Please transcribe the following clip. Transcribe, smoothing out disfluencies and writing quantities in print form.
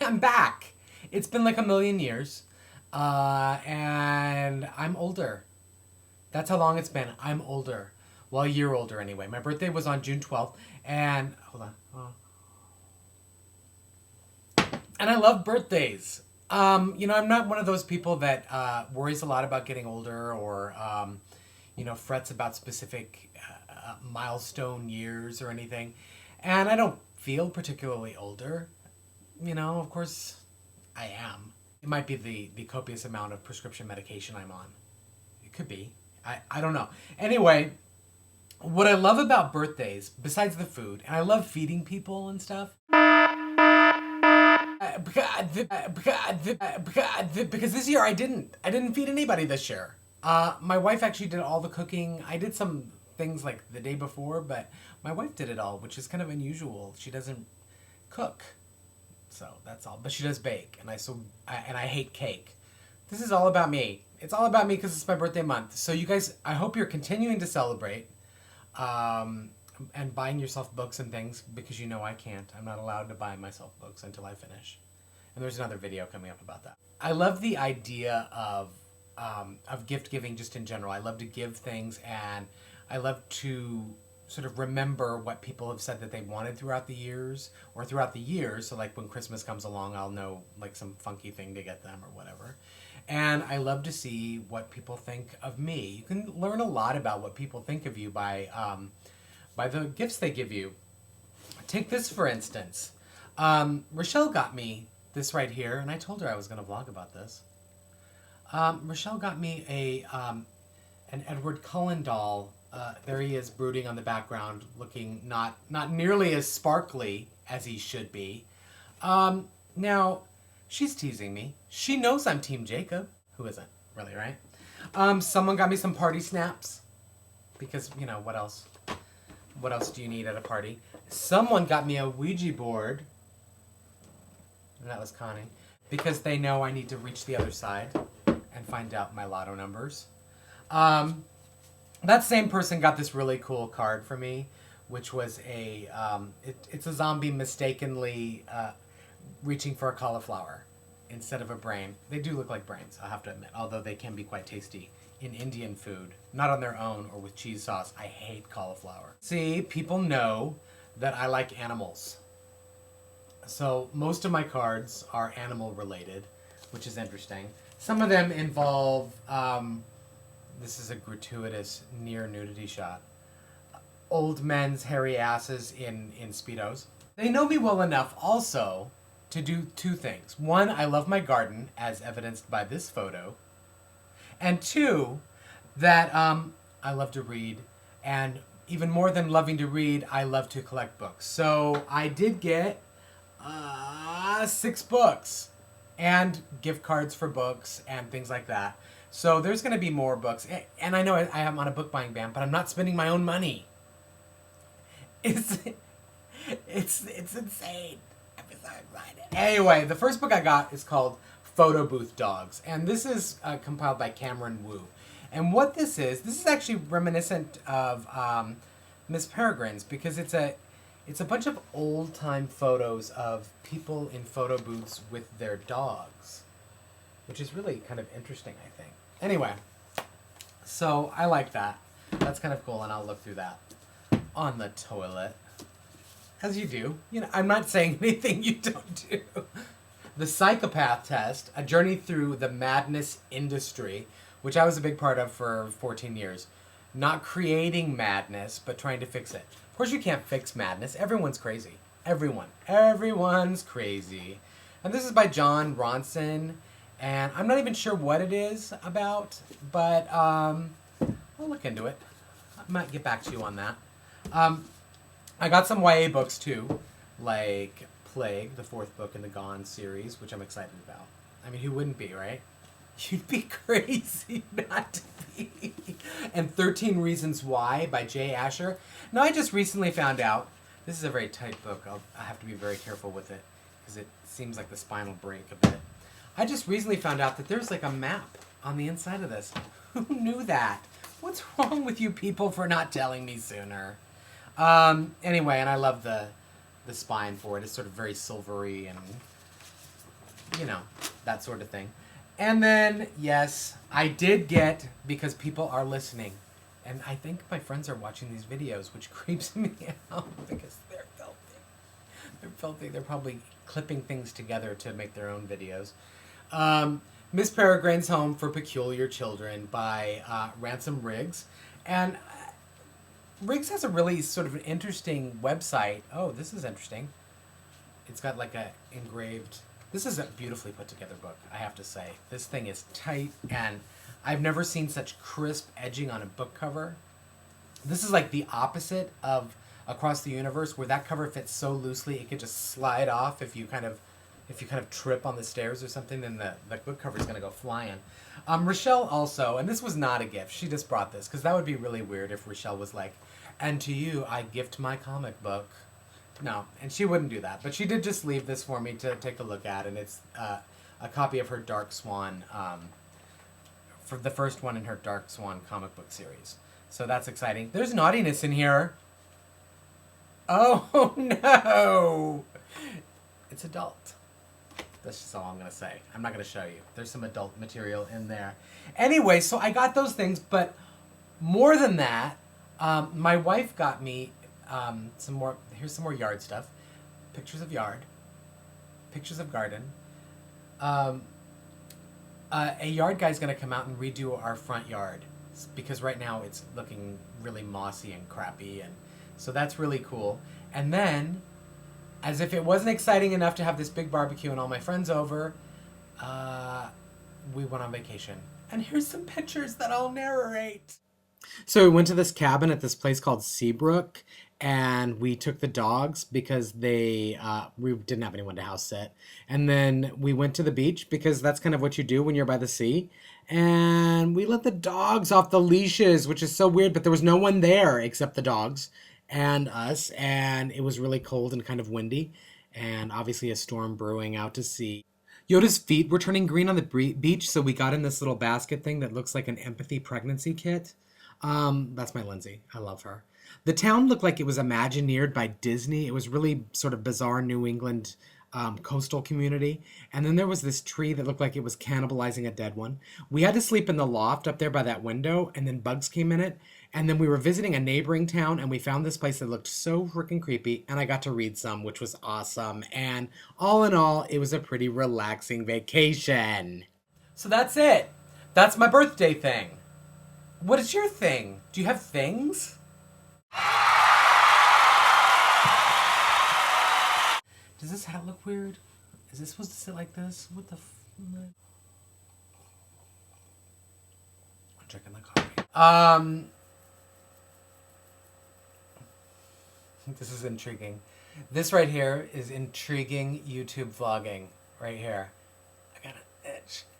I'm back. It's been like a million years. And I'm older. That's how long it's been. I'm older. Well, a year older anyway. My birthday was on June 12th. And, hold on. And I love birthdays. I'm not one of those people that worries a lot about getting older or, frets about specific milestone years or anything. And I don't feel particularly older. Of course, I am. It might be the copious amount of prescription medication I'm on. It could be. I don't know. Anyway, what I love about birthdays, besides the food, and I love feeding people and stuff, because this year I didn't feed anybody this year. My wife actually did all the cooking. I did some things like the day before, but my wife did it all, which is kind of unusual. She doesn't cook, so that's all. But she does bake, and I hate cake. This is all about me. It's all about me because it's my birthday month. So you guys, I hope you're continuing to celebrate, and buying yourself books and things, because I can't. I'm not allowed to buy myself books until I finish. And there's another video coming up about that. I love the idea of gift giving just in general. I love to give things, and I love to sort of remember what people have said that they wanted throughout the years. So like when Christmas comes along, I'll know like some funky thing to get them or whatever. And I love to see what people think of me. You can learn a lot about what people think of you by the gifts they give you. Take this for instance. Rochelle got me this right here, and I told her I was going to vlog about this. Rochelle got me an Edward Cullen doll. There he is brooding on the background, looking not nearly as sparkly as he should be. Now, she's teasing me. She knows I'm Team Jacob. Who isn't, really, right? Someone got me some party snaps, because, what else? What else do you need at a party? Someone got me a Ouija board, and that was Connie, because they know I need to reach the other side and find out my lotto numbers. That same person got this really cool card for me, which was it's a zombie mistakenly reaching for a cauliflower instead of a brain. They do look like brains, I have to admit, although they can be quite tasty in Indian food, not on their own or with cheese sauce. I hate cauliflower. See, people know that I like animals. So most of my cards are animal related, which is interesting. Some of them involve, this is a gratuitous near nudity shot, old men's hairy asses in Speedos. They know me well enough also to do two things. One, I love my garden, as evidenced by this photo. And two, that I love to read, and even more than loving to read, I love to collect books. So I did get 6 books and gift cards for books and things like that. So there's going to be more books. And I know I am on a book buying ban, but I'm not spending my own money. It's insane. I'm so excited. Anyway, the first book I got is called Photo Booth Dogs, and this is compiled by Cameron Wu. And what this is actually reminiscent of Miss Peregrine's, because it's a bunch of old-time photos of people in photo booths with their dogs, which is really kind of interesting, I think. Anyway, so I like that. That's kind of cool, and I'll look through that on the toilet, as you do. I'm not saying anything you don't do. The Psychopath Test, A Journey Through the Madness Industry, which I was a big part of for 14 years. Not creating madness, but trying to fix it. Of course you can't fix madness. Everyone's crazy. Everyone's crazy. And this is by John Ronson, and I'm not even sure what it is about, but I'll look into it. I might get back to you on that. I got some YA books too, like Plague, the 4th book in the Gone series, which I'm excited about. I mean, who wouldn't be, right? You'd be crazy not to be. And 13 Reasons Why by Jay Asher. Now, I just recently found out, this is a very tight book. I have to be very careful with it, because it seems like the spine will break a bit. I just recently found out that there's like a map on the inside of this. Who knew that? What's wrong with you people for not telling me sooner? Anyway, and I love the spine for it. It's sort of very silvery and you know, that sort of thing. And then, yes, I did get, because people are listening, and I think my friends are watching these videos, which creeps me out because they're filthy. They're filthy. They're probably clipping things together to make their own videos. Miss Peregrine's Home for Peculiar Children by Ransom Riggs. And Riggs has a really sort of an interesting website. Oh, this is interesting. It's got like a engraved... This is a beautifully put together book, I have to say. This thing is tight, and I've never seen such crisp edging on a book cover. This is like the opposite of Across the Universe, where that cover fits so loosely it could just slide off if you kind of trip on the stairs or something, then the book cover is going to go flying. Rochelle also, and this was not a gift. She just brought this because that would be really weird if Rochelle was like, "And to you, I gift my comic book." No, and she wouldn't do that. But she did just leave this for me to take a look at, and it's a copy of her Dark Swan, for the first one in her Dark Swan comic book series. So that's exciting. There's naughtiness in here. Oh no! It's adult. That's just all I'm going to say. I'm not going to show you. There's some adult material in there. Anyway, so I got those things, but more than that, my wife got me some more. Here's some more yard stuff. Pictures of yard. Pictures of garden. A yard guy's going to come out and redo our front yard because right now it's looking really mossy and crappy, and so that's really cool. And then, as if it wasn't exciting enough to have this big barbecue and all my friends over, we went on vacation. And here's some pictures that I'll narrate. So we went to this cabin at this place called Seabrook, and we took the dogs because we didn't have anyone to house sit. And then we went to the beach because that's kind of what you do when you're by the sea. And we let the dogs off the leashes, which is so weird, but there was no one there except the dogs and us, and it was really cold and kind of windy, and obviously a storm brewing out to sea. Yoda's feet were turning green on the beach, so we got in this little basket thing that looks like an empathy pregnancy kit. That's my Lindsay. I love her. The town looked like it was imagineered by Disney. It was really sort of bizarre New England coastal community. And then there was this tree that looked like it was cannibalizing a dead one. We had to sleep in the loft up there by that window, and then bugs came in it. And then we were visiting a neighboring town, and we found this place that looked so freaking creepy, and I got to read some, which was awesome. And all in all, it was a pretty relaxing vacation. So that's it. That's my birthday thing. What is your thing? Do you have things? Does this hat look weird? Is this supposed to sit like this? What the I'm drinking the coffee. This is intriguing. This right here is intriguing YouTube vlogging. Right here. I got an itch.